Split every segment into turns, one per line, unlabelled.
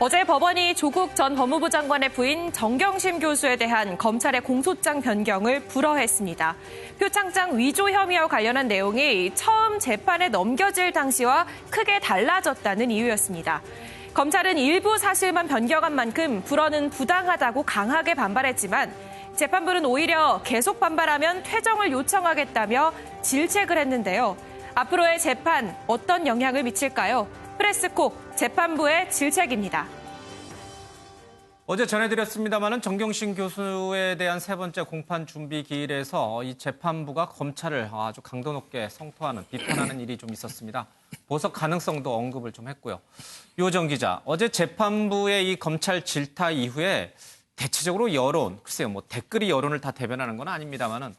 어제 법원이 조국 전 법무부 장관의 부인 정경심 교수에 대한 검찰의 공소장 변경을 불허했습니다. 표창장 위조 혐의와 관련한 내용이 처음 재판에 넘겨질 당시와 크게 달라졌다는 이유였습니다. 검찰은 일부 사실만 변경한 만큼 불허는 부당하다고 강하게 반발했지만 재판부는 오히려 계속 반발하면 퇴정을 요청하겠다며 질책을 했는데요. 앞으로의 재판 어떤 영향을 미칠까요? 프레스콕 재판부의 질책입니다.
어제 전해드렸습니다마는 정경심 교수에 대한 세 번째 공판 준비 기일에서 이 재판부가 검찰을 아주 강도 높게 성토하는, 비판하는 일이 좀 있었습니다. 보석 가능성도 언급을 좀 했고요. 요정 기자, 어제 재판부의 이 검찰 질타 이후에 대체적으로 여론, 글쎄요, 뭐 댓글이 여론을 다 대변하는 건 아닙니다만은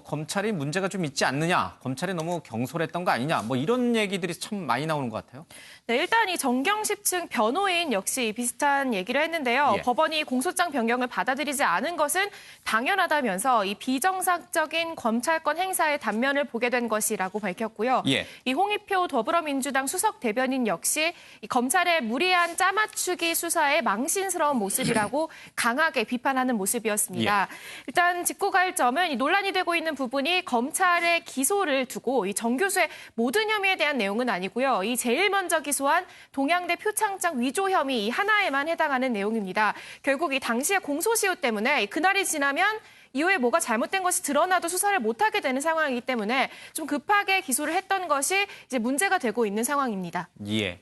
검찰이 문제가 좀 있지 않느냐, 검찰이 너무 경솔했던 거 아니냐, 뭐 이런 얘기들이 참 많이 나오는 것 같아요.
네, 일단 이 정경심 측 변호인 역시 비슷한 얘기를 했는데요.
예.
법원이 공소장 변경을 받아들이지 않은 것은 당연하다면서 이 비정상적인 검찰권 행사의 단면을 보게 된 것이라고 밝혔고요.
예.
이 홍익표 더불어민주당 수석 대변인 역시 이 검찰의 무리한 짜맞추기 수사의 망신스러운 모습이라고 강하게 비판하는 모습이었습니다.
예.
일단 짚고 갈 점은 이 논란이 되고 있는 부분이 검찰의 기소를 두고 이 정 교수의 모든 혐의에 대한 내용은 아니고요. 이 제일 먼저 기소한 동양대 표창장 위조 혐의 이 하나에만 해당하는 내용입니다. 결국 이 당시의 공소시효 때문에 그날이 지나면 이후에 뭐가 잘못된 것이 드러나도 수사를 못하게 되는 상황이기 때문에 좀 급하게 기소를 했던 것이 이제 문제가 되고 있는 상황입니다.
예.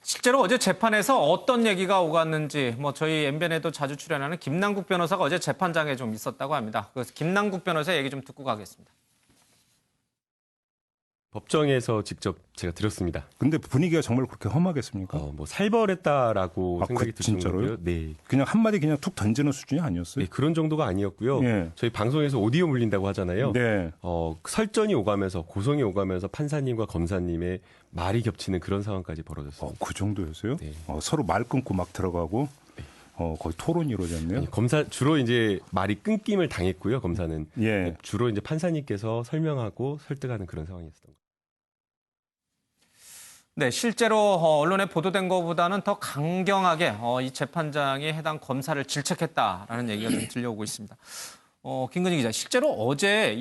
실제로 어제 재판에서 어떤 얘기가 오갔는지 뭐 저희 MBN에도 자주 출연하는 김남국 변호사가 어제 재판장에 좀 있었다고 합니다. 그래서 김남국 변호사 얘기 좀 듣고 가겠습니다.
법정에서 직접 제가 들었습니다.
근데 분위기가 정말 그렇게 험하겠습니까?
뭐 살벌했다라고 생각이
진짜로요?
드는데요. 네.
그냥 한마디 그냥 툭 던지는 수준이 아니었어요?
네, 그런 정도가 아니었고요.
예.
저희 방송에서 오디오 물린다고 하잖아요.
네.
설전이 오가면서 고성이 오가면서 판사님과 검사님의 말이 겹치는 그런 상황까지 벌어졌습니다.
그 정도였어요?
네.
서로 말 끊고 막 들어가고 거의 토론이 이루어졌네요.
아니, 검사 주로 이제 말이 끊김을 당했고요. 검사는
예.
주로 이제 판사님께서 설명하고 설득하는 그런 상황이었던 거예요.
네, 실제로 언론에 보도된 것보다는 더 강경하게 이 재판장이 해당 검사를 질책했다라는 얘기가 좀 들려오고 있습니다. 김근희 기자, 실제로 어제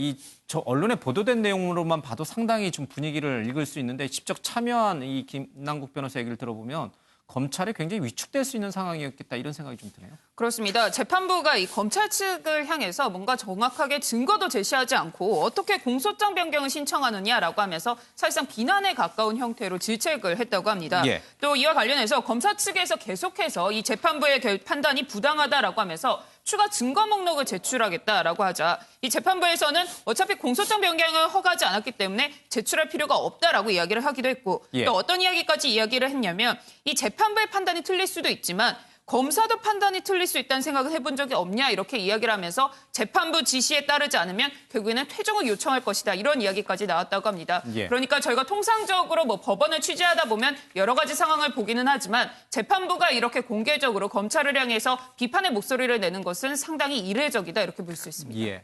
저 언론에 보도된 내용으로만 봐도 상당히 좀 분위기를 읽을 수 있는데 직접 참여한 이 김남국 변호사 얘기를 들어보면 검찰이 굉장히 위축될 수 있는 상황이었겠다 이런 생각이 좀 드네요.
그렇습니다. 재판부가 이 검찰 측을 향해서 뭔가 정확하게 증거도 제시하지 않고 어떻게 공소장 변경을 신청하느냐라고 하면서 사실상 비난에 가까운 형태로 질책을 했다고 합니다.
예.
또 이와 관련해서 검사 측에서 계속해서 이 재판부의 판단이 부당하다라고 하면서 추가 증거 목록을 제출하겠다라고 하자 이 재판부에서는 어차피 공소장 변경을 허가하지 않았기 때문에 제출할 필요가 없다라고 이야기를 하기도 했고
예.
또 어떤 이야기까지 이야기를 했냐면 이 재판부의 판단이 틀릴 수도 있지만 검사도 판단이 틀릴 수 있다는 생각을 해본 적이 없냐 이렇게 이야기를 하면서 재판부 지시에 따르지 않으면 결국에는 퇴정을 요청할 것이다 이런 이야기까지 나왔다고 합니다.
예.
그러니까 저희가 통상적으로 뭐 법원을 취재하다 보면 여러 가지 상황을 보기는 하지만 재판부가 이렇게 공개적으로 검찰을 향해서 비판의 목소리를 내는 것은 상당히 이례적이다 이렇게 볼 수 있습니다.
예.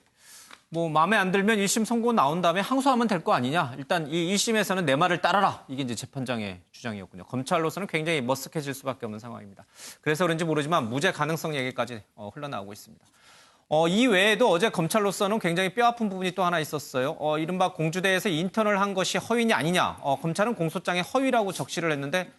뭐 마음에 안 들면 1심 선고 나온 다음에 항소하면 될 거 아니냐. 일단 이 1심에서는 내 말을 따라라. 이게 이제 재판장의 주장이었군요. 검찰로서는 굉장히 머쓱해질 수밖에 없는 상황입니다. 그래서 그런지 모르지만 무죄 가능성 얘기까지 흘러나오고 있습니다. 이 외에도 어제 검찰로서는 굉장히 뼈아픈 부분이 또 하나 있었어요. 이른바 공주대에서 인턴을 한 것이 허위냐 아니냐. 검찰은 공소장에 허위라고 적시를 했는데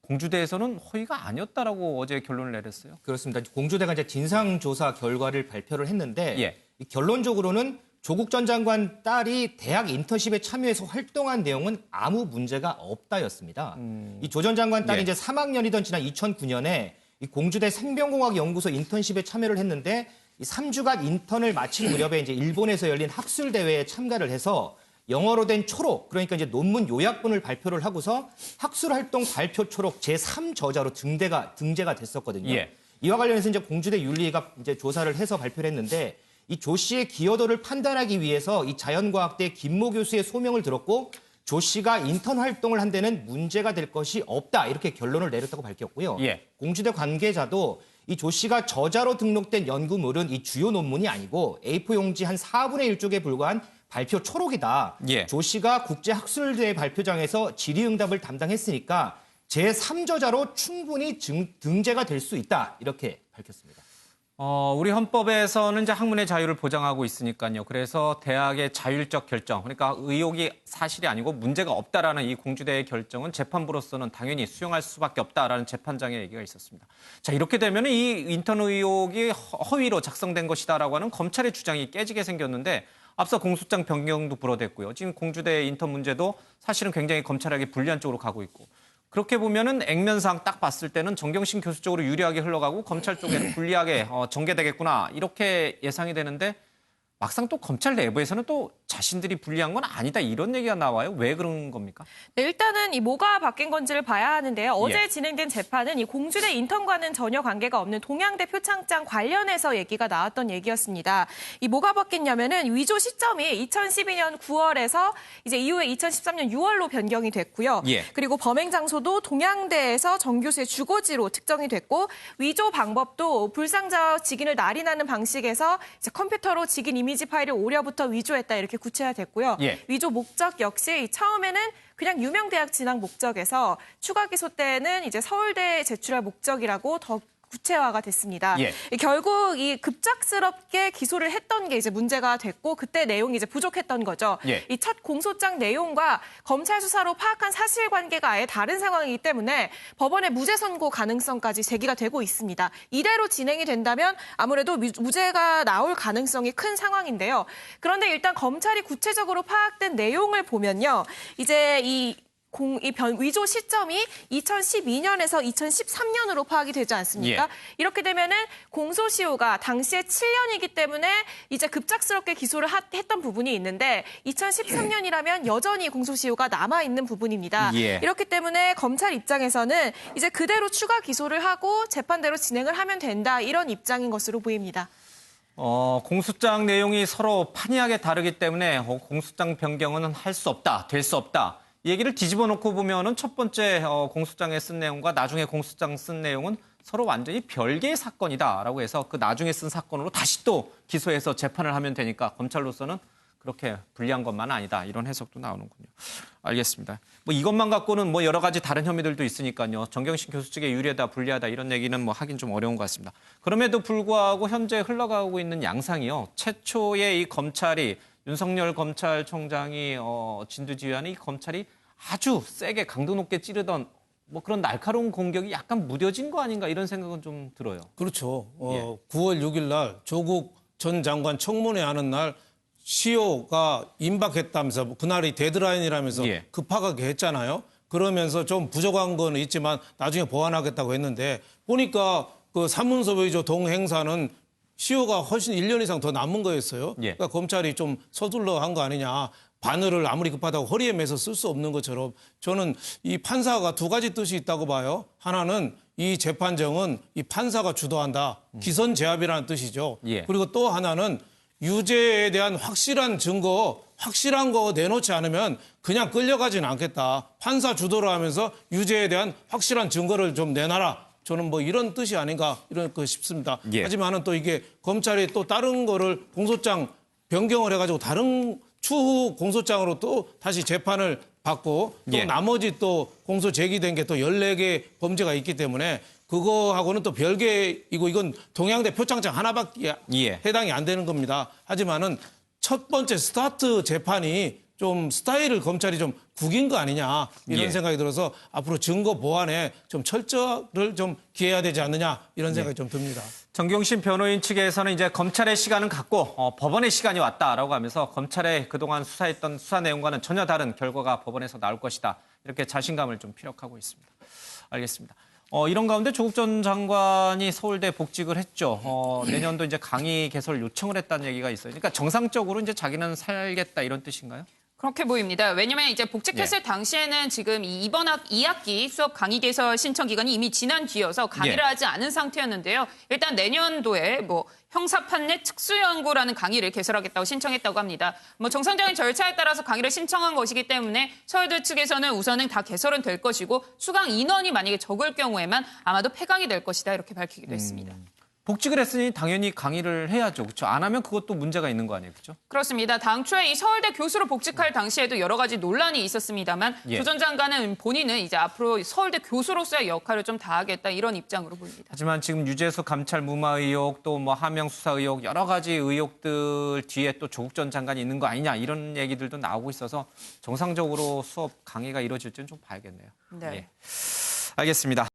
공주대에서는 허위가 아니었다라고 어제 결론을 내렸어요.
그렇습니다. 공주대가 이제 진상조사 결과를 발표를 했는데
예.
결론적으로는 조국 전 장관 딸이 대학 인턴십에 참여해서 활동한 내용은 아무 문제가 없다였습니다. 이 조 전 장관 딸이
예.
이제 3학년이던 지난 2009년에 이 공주대 생명공학연구소 인턴십에 참여를 했는데 이 3주간 인턴을 마친 무렵에 이제 일본에서 열린 학술 대회에 참가를 해서 영어로 된 초록, 그러니까 이제 논문 요약본을 발표를 하고서 학술 활동 발표 초록 제3저자로 등재가 됐었거든요.
예.
이와 관련해서 이제 공주대 윤리위가 이제 조사를 해서 발표를 했는데 이 조 씨의 기여도를 판단하기 위해서 이 자연과학대 김모 교수의 소명을 들었고 조 씨가 인턴 활동을 한 데는 문제가 될 것이 없다 이렇게 결론을 내렸다고 밝혔고요.
예.
공주대 관계자도 이 조 씨가 저자로 등록된 연구물은 이 주요 논문이 아니고 A4 용지 한 4분의 1쪽에 불과한 발표 초록이다.
예.
조 씨가 국제학술대회 발표장에서 질의응답을 담당했으니까 제3저자로 충분히 등재가 될 수 있다. 이렇게 밝혔습니다.
우리 헌법에서는 이제 학문의 자유를 보장하고 있으니까요. 그래서 대학의 자율적 결정, 그러니까 의혹이 사실이 아니고 문제가 없다라는 이 공주대의 결정은 재판부로서는 당연히 수용할 수밖에 없다라는 재판장의 얘기가 있었습니다. 자, 이렇게 되면 이 인턴 의혹이 허위로 작성된 것이다라고 하는 검찰의 주장이 깨지게 생겼는데 앞서 공소장 변경도 불어댔고요. 지금 공주대 인턴 문제도 사실은 굉장히 검찰에게 불리한 쪽으로 가고 있고. 그렇게 보면은 액면상 딱 봤을 때는 정경심 교수 쪽으로 유리하게 흘러가고 검찰 쪽에는 불리하게 전개되겠구나 이렇게 예상이 되는데 막상 또 검찰 내부에서는 또 자신들이 불리한 건 아니다 이런 얘기가 나와요. 왜 그런 겁니까?
네, 일단은 이 뭐가 바뀐 건지를 봐야 하는데요. 어제 진행된 재판은 이 공주대 인턴과는 전혀 관계가 없는 동양대 표창장 관련해서 얘기가 나왔던 얘기였습니다. 이 뭐가 바뀌냐면은 위조 시점이 2012년 9월에서 이제 이후에 2013년 6월로 변경이 됐고요. 그리고 범행 장소도 동양대에서 정 교수의 주거지로 특정이 됐고 위조 방법도 불상자 직인을 날인하는 방식에서 이제 컴퓨터로 직인 이미지 파일을 오려부터 위조했다 이렇게 구체화됐고요. 위조 목적 역시 처음에는 그냥 유명 대학 진학 목적에서 추가 기소 때는 이제 서울대에 제출할 목적이라고 더 구체화가 됐습니다. 결국 이 급작스럽게 기소를 했던 게 이제 문제가 됐고 그때 내용이 이제 부족했던 거죠. 이 첫 공소장 내용과 검찰 수사로 파악한 사실관계가 아예 다른 상황이기 때문에 법원의 무죄 선고 가능성까지 제기가 되고 있습니다. 이대로 진행이 된다면 아무래도 무죄가 나올 가능성이 큰 상황인데요. 그런데 일단 검찰이 구체적으로 파악된 내용을 보면요. 이제 이 위조 시점이 2012년에서 2013년으로 파악이 되지 않습니까? 이렇게 되면은 공소시효가 당시에 7년이기 때문에 이제 급작스럽게 기소를 했던 부분이 있는데 2013년이라면 여전히 공소시효가 남아있는 부분입니다. 이렇기 때문에 검찰 입장에서는 이제 그대로 추가 기소를 하고 재판대로 진행을 하면 된다 이런 입장인 것으로 보입니다.
공소장 내용이 서로 판이하게 다르기 때문에 공소장 변경은 할 수 없다, 될 수 없다. 이 얘기를 뒤집어 놓고 보면은 첫 번째 공소장에 쓴 내용과 나중에 공소장 쓴 내용은 서로 완전히 별개의 사건이다라고 해서 그 나중에 쓴 사건으로 다시 또 기소해서 재판을 하면 되니까 검찰로서는 그렇게 불리한 것만 아니다 이런 해석도 나오는군요. 알겠습니다. 뭐 이것만 갖고는 뭐 여러 가지 다른 혐의들도 있으니까요. 정경심 교수 측에 유리하다 불리하다 이런 얘기는 뭐 하긴 좀 어려운 것 같습니다. 그럼에도 불구하고 현재 흘러가고 있는 양상이요. 최초의 이 검찰이 윤석열 검찰총장이 진두지휘하는 이 검찰이 아주 세게 강도 높게 찌르던 뭐 그런 날카로운 공격이 약간 무뎌진 거 아닌가 이런 생각은 좀 들어요.
그렇죠. 9월 6일 날 조국 전 장관 청문회 하는 날 시효가 임박했다면서 그날이 데드라인이라면서 급하게 했잖아요. 그러면서 좀 부족한 건 있지만 나중에 보완하겠다고 했는데 보니까 그 사문서 위조 동행사는 시효가 훨씬 1년 이상 더 남은 거였어요. 그러니까 검찰이 좀 서둘러 한 거 아니냐. 바늘을 아무리 급하다고 허리에 매서 쓸 수 없는 것처럼 저는 이 판사가 두 가지 뜻이 있다고 봐요. 하나는 이 재판정은 이 판사가 주도한다. 기선제압이라는 뜻이죠. 그리고 또 하나는 유죄에 대한 확실한 증거, 확실한 거 내놓지 않으면 그냥 끌려가지는 않겠다. 판사 주도를 하면서 유죄에 대한 확실한 증거를 좀 내놔라. 저는 뭐 이런 뜻이 아닌가 이런 거 싶습니다. 하지만은 또 이게 검찰이 또 다른 거를 공소장 변경을 해가지고 다른 추후 공소장으로 또 다시 재판을 받고 또 나머지 또 공소 제기된 게 또 14개 범죄가 있기 때문에 그거하고는 또 별개이고 이건 동양대 표창장 하나밖에 해당이 안 되는 겁니다. 하지만은 첫 번째 스타트 재판이 좀 스타일을 검찰이 좀 구긴 거 아니냐 이런 생각이 들어서 앞으로 증거 보완에 좀 철저를 좀 기해야 되지 않느냐 이런 생각이 좀 듭니다.
정경심 변호인 측에서는 이제 검찰의 시간은 갔고 법원의 시간이 왔다라고 하면서 검찰의 그동안 수사했던 수사 내용과는 전혀 다른 결과가 법원에서 나올 것이다. 이렇게 자신감을 좀 피력하고 있습니다. 알겠습니다. 이런 가운데 조국 전 장관이 서울대 복직을 했죠. 내년도 이제 강의 개설 요청을 했다는 얘기가 있어요. 그러니까 정상적으로 이제 자기는 살겠다 이런 뜻인가요?
그렇게 보입니다. 왜냐하면 이제 복직했을 당시에는 지금 이번 2학기 수업 강의 개설 신청 기간이 이미 지난 뒤여서 강의를 하지 않은 상태였는데요. 일단 내년도에 뭐 형사 판례 특수연구라는 강의를 개설하겠다고 신청했다고 합니다. 뭐 정상적인 절차에 따라서 강의를 신청한 것이기 때문에 서울대 측에서는 우선은 다 개설은 될 것이고 수강 인원이 만약에 적을 경우에만 아마도 폐강이 될 것이다 이렇게 밝히기도 했습니다.
복직을 했으니 당연히 강의를 해야죠. 그렇죠? 안 하면 그것도 문제가 있는 거 아니에요. 그렇죠?
그렇습니다. 당초에 이 서울대 교수로 복직할 당시에도 여러 가지 논란이 있었습니다만
예.
조 전 장관은 본인은 이제 앞으로 서울대 교수로서의 역할을 좀 다하겠다 이런 입장으로 보입니다.
하지만 지금 유재수 감찰 무마 의혹 또 뭐 하명 수사 의혹 여러 가지 의혹들 뒤에 또 조국 전 장관이 있는 거 아니냐 이런 얘기들도 나오고 있어서 정상적으로 수업 강의가 이루어질지는 좀 봐야겠네요.
네.
예. 알겠습니다.